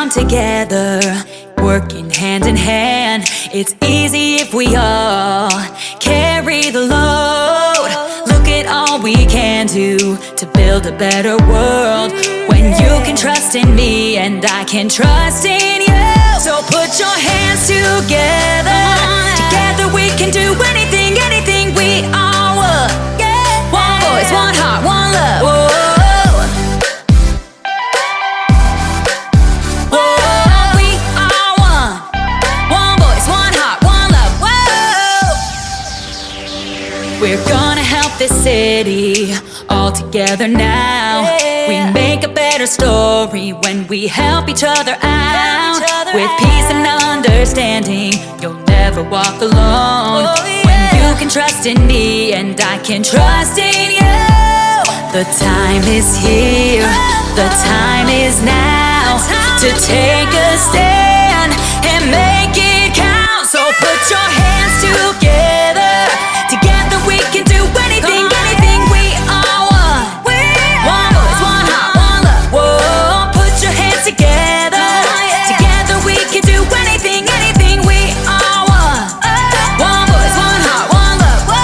come together, working hand in hand. It's easy if we all carry the load. Look at all we can do to build a better world. When you can trust in me and I can trust in you. So put your hands together. Together we can do anything, anything we are one. One voice, one heart, one love. Whoa. We're gonna help this city all together now. We make a better story when we help each other out. With peace and understanding, you'll never walk alone. When you can trust in me and I can trust in you. The time is here, the time is now to take a stand and make it count. So put your hands together. Together we can do anything, anything we are one. One voice, one heart, one love. Whoa, put your hands together. Together we can do anything, anything we are one. One voice, one heart, one love. Whoa.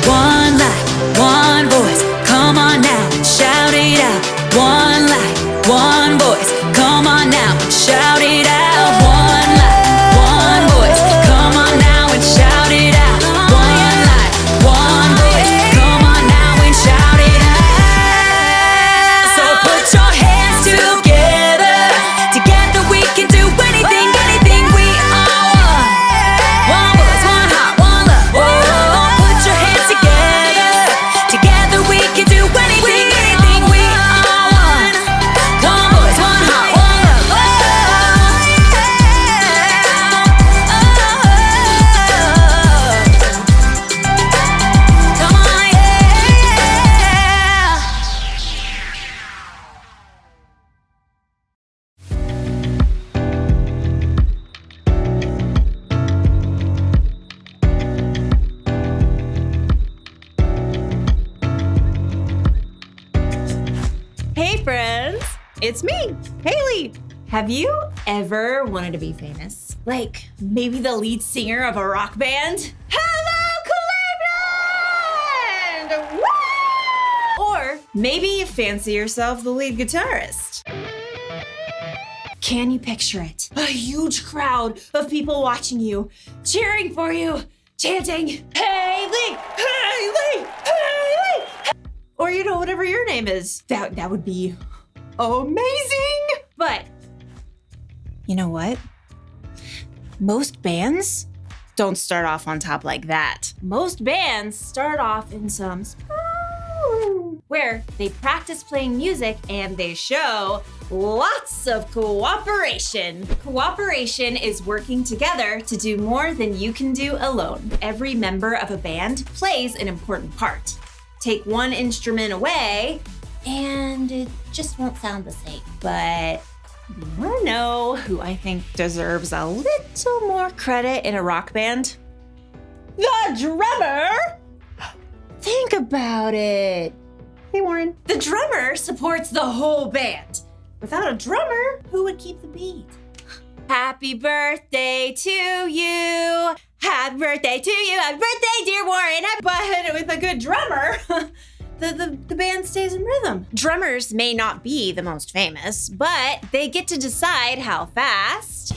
One life, one voice. Come on now, shout it out. One life, one voice, come on now and shout it out. One life, one voice, come on now and shout it out. One life, one voice, come on now and shout it out. So put your hands together. Together we can do anything, anything we are one. One voice, one heart, one love. Whoa, put your hands together. Together we can do anything, anything we are one. One voice, one heart, one love. Come on, yeah. Hey friends, it's me, Haley. Have you ever wanted to be famous? Like maybe the lead singer of a rock band? Hello, Cleveland! Woo! Or maybe you fancy yourself the lead guitarist. Can you picture it? A huge crowd of people watching you, cheering for you, chanting, Haley, Haley, Haley! Or, whatever your name is. That would be amazing. But you know what? Most bands don't start off on top like that. Most bands start off in some where they practice playing music and they show lots of cooperation. Cooperation is working together to do more than you can do alone. Every member of a band plays an important part. Take one instrument away, and it just won't sound the same. But you wanna know who I think deserves a little more credit in a rock band? The drummer! Think about it. Hey, Warren. The drummer supports the whole band. Without a drummer, who would keep the beat? Happy birthday to you. Happy birthday to you. Happy birthday, dear Warren. But with a good drummer, the band stays in rhythm. Drummers may not be the most famous, but they get to decide how fast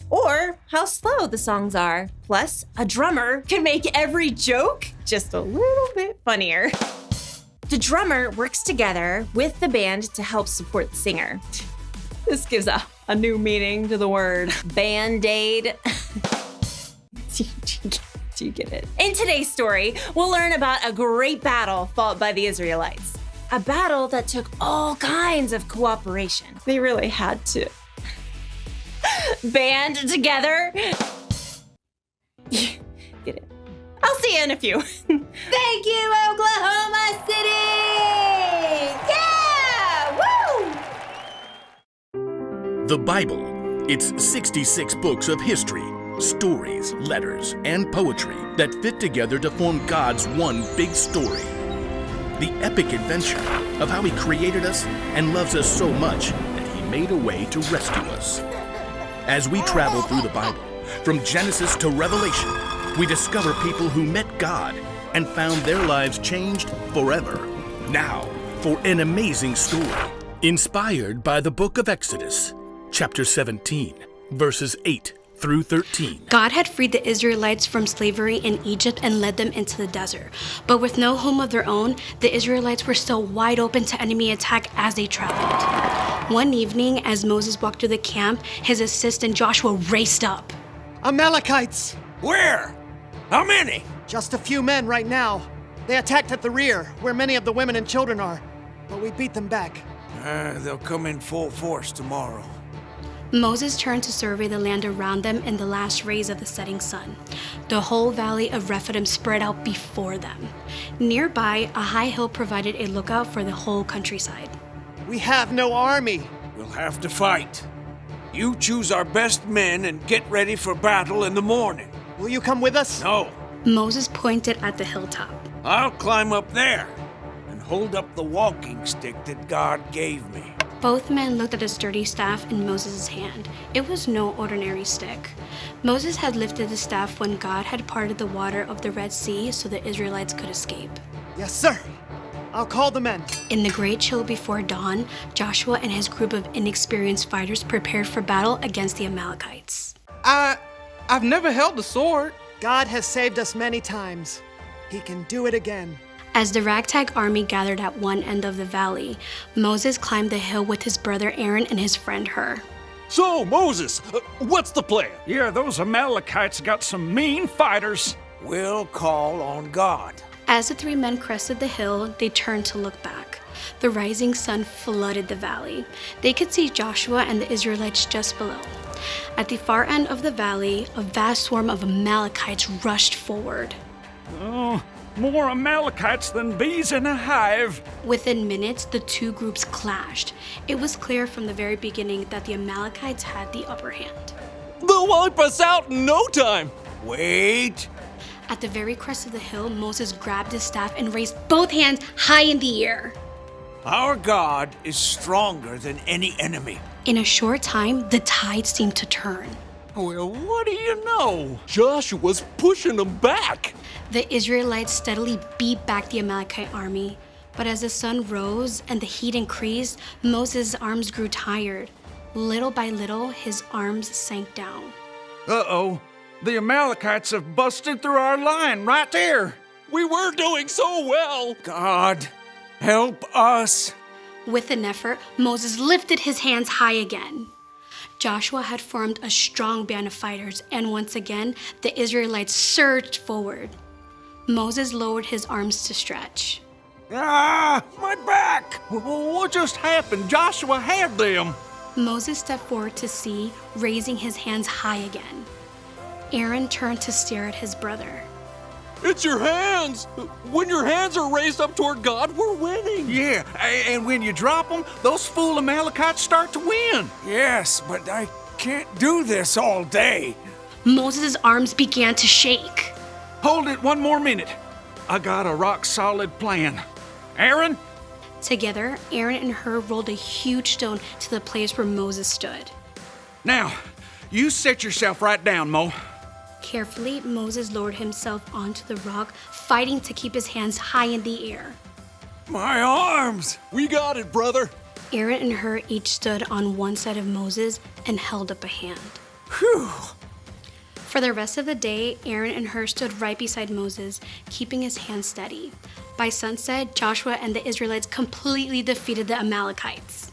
or how slow the songs are. Plus, a drummer can make every joke just a little bit funnier. The drummer works together with the band to help support the singer. This gives a new meaning to the word Band-Aid. Do you get it? In today's story, we'll learn about a great battle fought by the Israelites. A battle that took all kinds of cooperation. They really had to band together. Get it? I'll see you in a few. Thank you, Oklahoma City! Yeah! Woo! The Bible. It's 66 books of history, Stories, letters, and poetry that fit together to form God's one big story. The epic adventure of how He created us and loves us so much that He made a way to rescue us. As we travel through the Bible, from Genesis to Revelation, we discover people who met God and found their lives changed forever. Now, for an amazing story, inspired by the book of Exodus, chapter 17, verses 8 through 13. God had freed the Israelites from slavery in Egypt and led them into the desert. But with no home of their own, the Israelites were still wide open to enemy attack as they traveled. One evening, as Moses walked through the camp, his assistant Joshua raced up. Amalekites! Where? How many? Just a few men right now. They attacked at the rear, where many of the women and children are. But we beat them back. They'll come in full force tomorrow. Moses turned to survey the land around them in the last rays of the setting sun. The whole valley of Rephidim spread out before them. Nearby, a high hill provided a lookout for the whole countryside. We have no army. We'll have to fight. You choose our best men and get ready for battle in the morning. Will you come with us? No, Moses pointed at the hilltop. I'll climb up there and hold up the walking stick that God gave me. Both men looked at a sturdy staff in Moses' hand. It was no ordinary stick. Moses had lifted the staff when God had parted the water of the Red Sea so the Israelites could escape. Yes, sir. I'll call the men. In the great chill before dawn, Joshua and his group of inexperienced fighters prepared for battle against the Amalekites. I've never held a sword. God has saved us many times. He can do it again. As the ragtag army gathered at one end of the valley, Moses climbed the hill with his brother Aaron and his friend Hur. So, Moses, what's the plan? Yeah, those Amalekites got some mean fighters. We'll call on God. As the three men crested the hill, they turned to look back. The rising sun flooded the valley. They could see Joshua and the Israelites just below. At the far end of the valley, a vast swarm of Amalekites rushed forward. Oh, more Amalekites than bees in a hive. Within minutes, the two groups clashed. It was clear from the very beginning that the Amalekites had the upper hand. They'll wipe us out in no time. Wait. At the very crest of the hill, Moses grabbed his staff and raised both hands high in the air. Our God is stronger than any enemy. In a short time, the tide seemed to turn. Well, what do you know? Joshua's pushing them back. The Israelites steadily beat back the Amalekite army. But as the sun rose and the heat increased, Moses' arms grew tired. Little by little, his arms sank down. Uh-oh. The Amalekites have busted through our line right there. We were doing so well. God, help us. With an effort, Moses lifted his hands high again. Joshua had formed a strong band of fighters, and once again, the Israelites surged forward. Moses lowered his arms to stretch. Ah, my back! What just happened? Joshua had them. Moses stepped forward to see, raising his hands high again. Aaron turned to stare at his brother. It's your hands. When your hands are raised up toward God, we're winning. Yeah, and when you drop them, those fool Amalekites start to win. Yes, but I can't do this all day. Moses' arms began to shake. Hold it one more minute. I got a rock-solid plan. Aaron? Together, Aaron and Hur rolled a huge stone to the place where Moses stood. Now, you set yourself right down, Mo. Carefully, Moses lowered himself onto the rock, fighting to keep his hands high in the air. My arms! We got it, brother. Aaron and Hur each stood on one side of Moses and held up a hand. Whew! For the rest of the day, Aaron and Hur stood right beside Moses, keeping his hands steady. By sunset, Joshua and the Israelites completely defeated the Amalekites.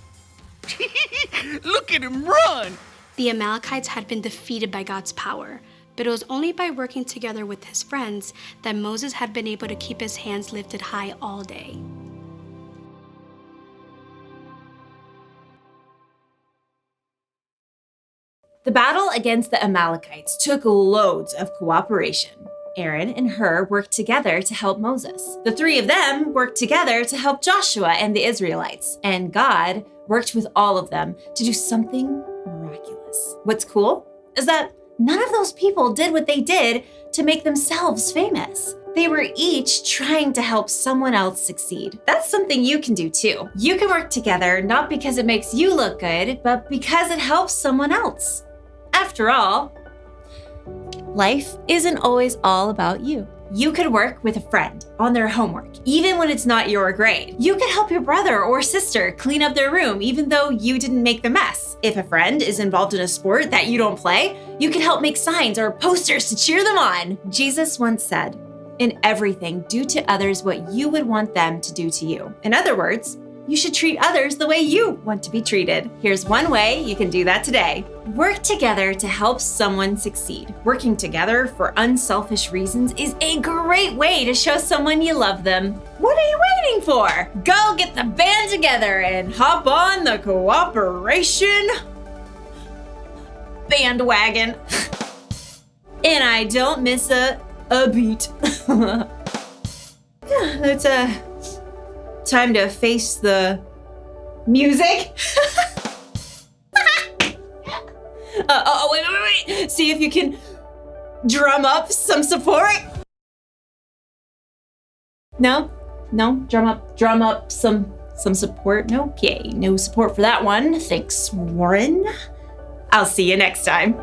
Look at him run! The Amalekites had been defeated by God's power, but it was only by working together with his friends that Moses had been able to keep his hands lifted high all day. The battle against the Amalekites took loads of cooperation. Aaron and Hur worked together to help Moses. The three of them worked together to help Joshua and the Israelites. And God worked with all of them to do something miraculous. What's cool is that None of those people did what they did to make themselves famous. They were each trying to help someone else succeed. That's something you can do too. You can work together not because it makes you look good, but because it helps someone else. After all, life isn't always all about you. You could work with a friend on their homework, even when it's not your grade. You could help your brother or sister clean up their room, even though you didn't make the mess. If a friend is involved in a sport that you don't play, you can help make signs or posters to cheer them on. Jesus once said, "In everything, do to others what you would want them to do to you." In other words, you should treat others the way you want to be treated. Here's one way you can do that today. Work together to help someone succeed. Working together for unselfish reasons is a great way to show someone you love them. What are you waiting for? Go get the band together and hop on the cooperation bandwagon. And I don't miss a beat. Yeah, it's time to face the music. Wait. See if you can drum up some support. No, drum up some support. No, okay, no support for that one. Thanks, Warren. I'll see you next time.